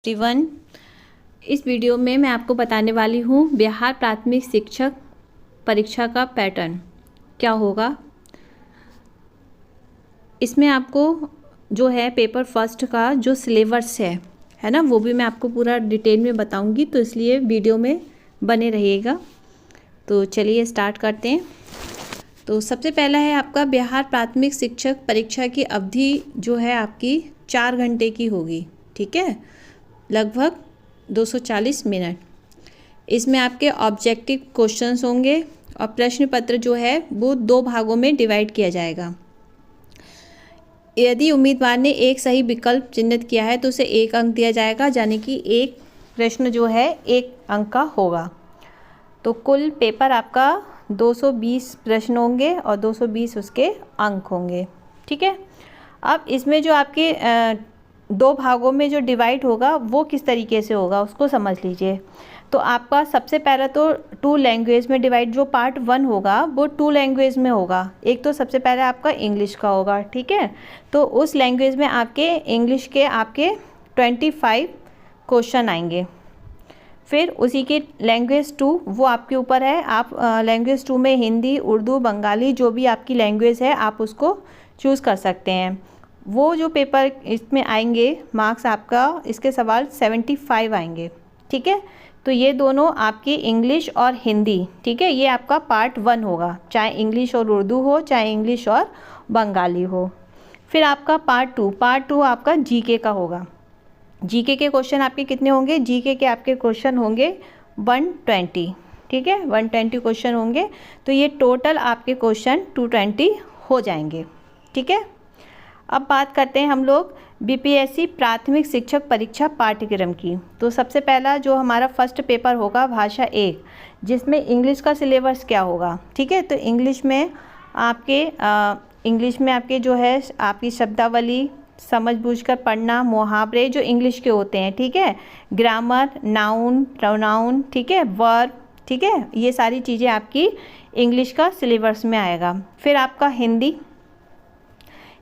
Everyone, इस video में मैं आपको बताने वाली हूँ बिहार प्राथमिक शिक्षक परीक्षा का पैटर्न क्या होगा। इसमें आपको जो है पेपर फर्स्ट का जो सिलेबस है ना, वो भी मैं आपको पूरा डिटेल में बताऊंगी, तो इसलिए वीडियो में बने रहिएगा। तो चलिए स्टार्ट करते हैं। तो सबसे पहला है आपका बिहार प्राथमिक शिक्षक परीक्षा की अवधि जो है आपकी 4 घंटे की होगी, ठीक है, लगभग 240 मिनट। इसमें आपके ऑब्जेक्टिव क्वेश्चंस होंगे और प्रश्न पत्र जो है वो 2 भागों में डिवाइड किया जाएगा। यदि उम्मीदवार ने एक सही विकल्प चिन्हित किया है तो उसे 1 अंक दिया जाएगा, यानी कि एक प्रश्न जो है 1 अंक का होगा। तो कुल पेपर आपका 220 प्रश्न होंगे और 220 उसके अंक होंगे, ठीक है। अब इसमें जो आपके 2 भागों में जो डिवाइड होगा वो किस तरीके से होगा उसको समझ लीजिए। तो आपका सबसे पहला तो 2 लैंग्वेज में डिवाइड, जो पार्ट 1 होगा वो 2 लैंग्वेज में होगा। एक तो सबसे पहले आपका इंग्लिश का होगा, ठीक है। तो उस लैंग्वेज में आपके इंग्लिश के आपके 25 क्वेश्चन आएंगे। फिर उसी की लैंग्वेज 2 वो आपके ऊपर है, आप लैंग्वेज 2 में हिंदी, उर्दू, बंगाली जो भी आपकी लैंग्वेज है आप उसको चूज़ कर सकते हैं। वो जो पेपर इसमें आएंगे मार्क्स आपका, इसके सवाल 75 आएंगे, ठीक है। तो ये दोनों आपकी इंग्लिश और हिंदी, ठीक है, ये आपका पार्ट 1 होगा, चाहे इंग्लिश और उर्दू हो चाहे इंग्लिश और बंगाली हो। फिर आपका पार्ट 2 आपका जीके का होगा। जीके के क्वेश्चन आपके कितने होंगे? जीके के आपके क्वेश्चन होंगे 120, ठीक है, 120 क्वेश्चन होंगे। तो ये टोटल आपके क्वेश्चन 220 हो जाएंगे, ठीक है। अब बात करते हैं हम लोग बीपीएससी प्राथमिक शिक्षक परीक्षा पाठ्यक्रम की। तो सबसे पहला जो हमारा फर्स्ट पेपर होगा भाषा 1, जिसमें इंग्लिश का सिलेबस क्या होगा, ठीक है। तो इंग्लिश में आपके जो है आपकी शब्दावली, समझ बूझकर पढ़ना, मुहावरे जो इंग्लिश के होते हैं, ठीक है, ग्रामर, नाउन, प्रोनाउन, ठीक है, वर्ब, ठीक है, ये सारी चीज़ें आपकी इंग्लिश का सिलेबस में आएगा। फिर आपका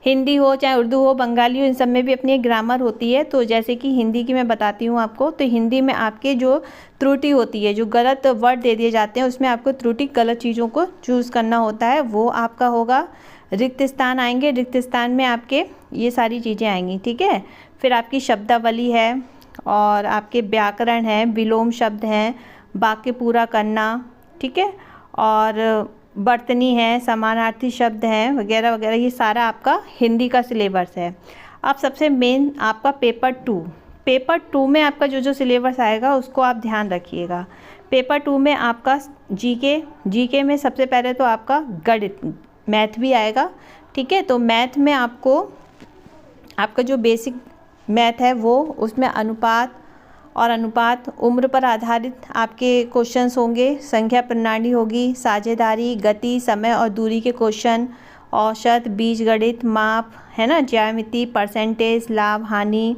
हिंदी हो चाहे उर्दू हो, बंगाली हो, इन सब में भी अपनी एक ग्रामर होती है। तो जैसे कि हिंदी की मैं बताती हूँ आपको, तो हिंदी में आपके जो त्रुटि होती है, जो गलत वर्ड दे दिए जाते हैं, उसमें आपको त्रुटि, गलत चीज़ों को चूज़ करना होता है, वो आपका होगा। रिक्त स्थान आएंगे, रिक्त स्थान में आपके ये सारी चीज़ें आएंगी, ठीक है। फिर आपकी शब्दावली है और आपके व्याकरण है, विलोम शब्द हैं, वाक्य पूरा करना, ठीक है, और बर्तनी है, समानार्थी शब्द हैं, वगैरह वगैरह, ये सारा आपका हिंदी का सिलेबस है। अब सबसे मेन आपका पेपर टू में आपका जो सिलेबस आएगा उसको आप ध्यान रखिएगा। पेपर 2 में आपका जीके में सबसे पहले तो आपका गणित, मैथ भी आएगा, ठीक है। तो मैथ में आपका जो बेसिक मैथ है वो, उसमें अनुपात, उम्र पर आधारित आपके क्वेश्चंस होंगे, संख्या प्रणाली होगी, साझेदारी, गति, समय और दूरी के क्वेश्चन, औसत, बीजगणित, माप, है ना, ज्यामिति, परसेंटेज, लाभ हानि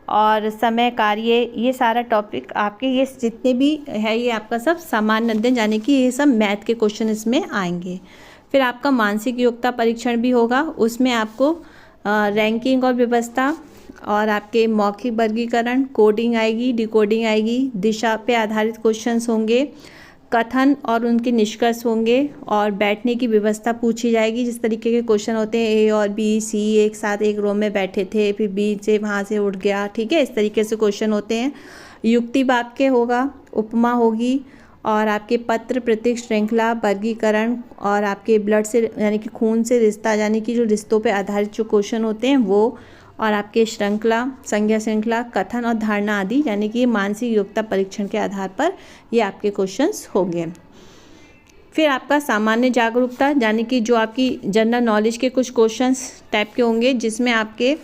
और समय कार्य, ये सारा टॉपिक आपके, ये जितने भी है ये आपका सब सामान्य अध्ययन, यानी कि ये सब मैथ के क्वेश्चन इसमें आएंगे। फिर आपका मानसिक योग्यता परीक्षण भी होगा, उसमें आपको रैंकिंग और व्यवस्था और आपके मौखिक वर्गीकरण, कोडिंग आएगी, डिकोडिंग आएगी, दिशा पे आधारित क्वेश्चंस होंगे, कथन और उनके निष्कर्ष होंगे, और बैठने की व्यवस्था पूछी जाएगी। जिस तरीके के क्वेश्चन होते हैं, ए और बी, सी एक साथ एक रो में बैठे थे, फिर बी से वहाँ से उठ गया, ठीक है, इस तरीके से क्वेश्चन होते हैं। युक्ति वाक्य होगा, उपमा होगी, और आपके पत्र, प्रतीक, श्रृंखला, वर्गीकरण, और आपके ब्लड से यानी कि खून से रिश्ता, यानी कि जो रिश्तों पे आधारित जो क्वेश्चन होते हैं वो, और आपके श्रृंखला, संज्ञा श्रृंखला, कथन और धारणा आदि, यानी कि मानसिक योग्यता परीक्षण के आधार पर ये आपके क्वेश्चंस होंगे। फिर आपका सामान्य जागरूकता, यानी कि जो आपकी जनरल नॉलेज के कुछ क्वेश्चंस टाइप के होंगे, जिसमें आपके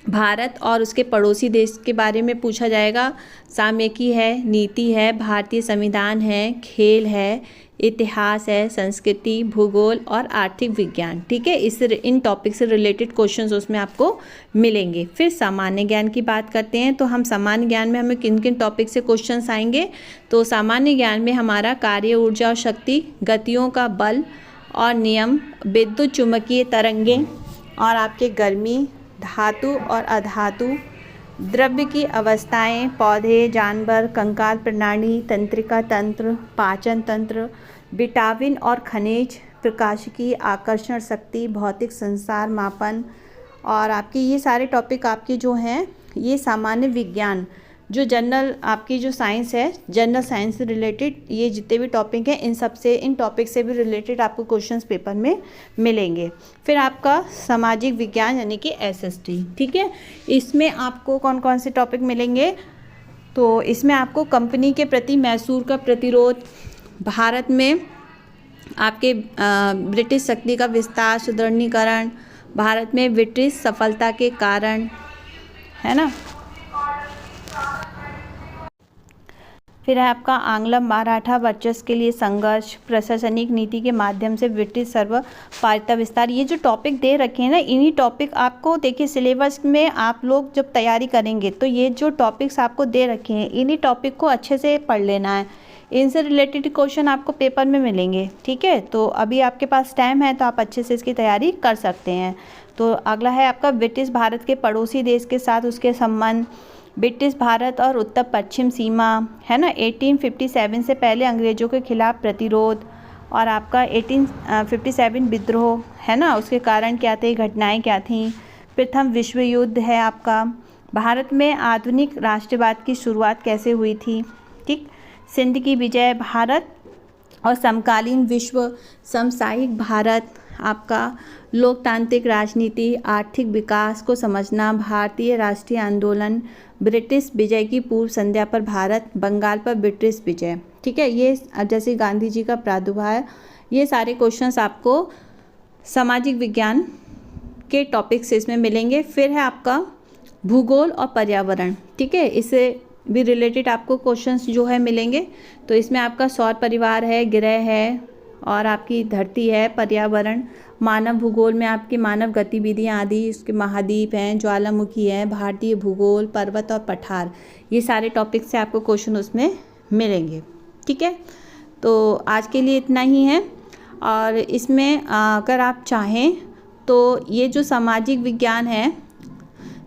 भारत और उसके पड़ोसी देश के बारे में पूछा जाएगा। सामयिकी है, नीति है, भारतीय संविधान है, खेल है, इतिहास है, संस्कृति, भूगोल और आर्थिक विज्ञान, ठीक है, इन टॉपिक से रिलेटेड क्वेश्चंस उसमें आपको मिलेंगे। फिर सामान्य ज्ञान की बात करते हैं, तो हम सामान्य ज्ञान में हमें किन किन टॉपिक से क्वेश्चंस आएंगे। तो सामान्य ज्ञान में हमारा कार्य, ऊर्जा और शक्ति, गतियों का बल और नियम, विद्युत चुम्बकीय तरंगें, और आपके गर्मी, धातु और अधातु, द्रव्य की अवस्थाएं, पौधे, जानवर, कंकाल प्रणाली, तंत्रिका तंत्र, पाचन तंत्र, विटामिन और खनिज, प्रकाशिकी, आकर्षण शक्ति, भौतिक संसार मापन। और आपके ये सारे टॉपिक आपके जो हैं ये सामान्य विज्ञान, जो जनरल आपकी जो साइंस है, जनरल साइंस से रिलेटेड ये जितने भी टॉपिक हैं इन सब से, इन टॉपिक से भी रिलेटेड आपको क्वेश्चंस पेपर में मिलेंगे। फिर आपका सामाजिक विज्ञान यानी कि SST, ठीक है। इसमें आपको कौन कौन से टॉपिक मिलेंगे, तो इसमें आपको कंपनी के प्रति मैसूर का प्रतिरोध, भारत में आपके ब्रिटिश शक्ति का विस्तार सुदृढ़ीकरण, भारत में ब्रिटिश सफलता के कारण, है ना। फिर है आपका आंग्ल मराठा वर्चस्व के लिए संघर्ष, प्रशासनिक नीति के माध्यम से ब्रिटिश सर्वपारिता विस्तार। ये जो टॉपिक दे रखे हैं ना, इन्हीं टॉपिक आपको देखिए सिलेबस में आप लोग जब तैयारी करेंगे तो ये जो टॉपिक्स आपको दे रखे हैं इन्हीं टॉपिक को अच्छे से पढ़ लेना है। इनसे रिलेटेड क्वेश्चन आपको पेपर में मिलेंगे, ठीक है। तो अभी आपके पास टाइम है तो आप अच्छे से इसकी तैयारी कर सकते हैं। तो अगला है आपका ब्रिटिश भारत के पड़ोसी देश के साथ उसके संबंध, ब्रिटिश भारत और उत्तर पश्चिम सीमा, है ना। 1857 से पहले अंग्रेज़ों के खिलाफ प्रतिरोध, और आपका 1857 विद्रोह, है ना, उसके कारण क्या थे, घटनाएं क्या थीं। प्रथम विश्व युद्ध है आपका, भारत में आधुनिक राष्ट्रवाद की शुरुआत कैसे हुई थी, ठीक। सिंध की विजय, भारत और समकालीन विश्व, समसामयिक भारत, आपका लोकतांत्रिक राजनीति, आर्थिक विकास को समझना, भारतीय राष्ट्रीय आंदोलन, ब्रिटिश विजय की पूर्व संध्या पर भारत, बंगाल पर ब्रिटिश विजय, ठीक है। ये जैसे गांधी जी का प्रादुर्भाव, ये सारे क्वेश्चंस आपको सामाजिक विज्ञान के टॉपिक से इसमें मिलेंगे। फिर है आपका भूगोल और पर्यावरण, ठीक है, इससे भी रिलेटेड आपको क्वेश्चंस जो है मिलेंगे। तो इसमें आपका सौर परिवार है, ग्रह है और आपकी धरती है, पर्यावरण, मानव भूगोल में आपकी मानव गतिविधियाँ आदि, उसके महाद्वीप हैं, ज्वालामुखी है, भारतीय भूगोल, पर्वत और पठार, ये सारे टॉपिक से आपको क्वेश्चन उसमें मिलेंगे, ठीक है। तो आज के लिए इतना ही है। और इसमें अगर आप चाहें तो ये जो सामाजिक विज्ञान है,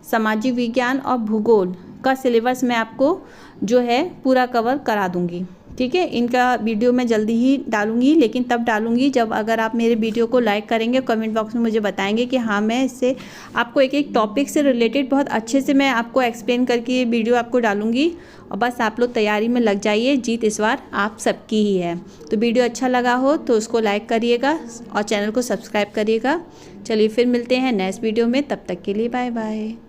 सामाजिक विज्ञान और भूगोल का सिलेबस मैं आपको जो है पूरा कवर करा दूंगी, ठीक है। इनका वीडियो मैं जल्दी ही डालूंगी, लेकिन तब डालूंगी जब अगर आप मेरे वीडियो को लाइक करेंगे, कमेंट बॉक्स में मुझे बताएंगे कि हाँ मैं इससे आपको एक एक टॉपिक से रिलेटेड बहुत अच्छे से मैं आपको एक्सप्लेन करके ये वीडियो आपको डालूंगी। और बस आप लोग तैयारी में लग जाइए, जीत इस बार आप सबकी ही है। तो वीडियो अच्छा लगा हो तो उसको लाइक करिएगा और चैनल को सब्सक्राइब करिएगा। चलिए फिर मिलते हैं नेक्स्ट वीडियो में, तब तक के लिए बाय बाय।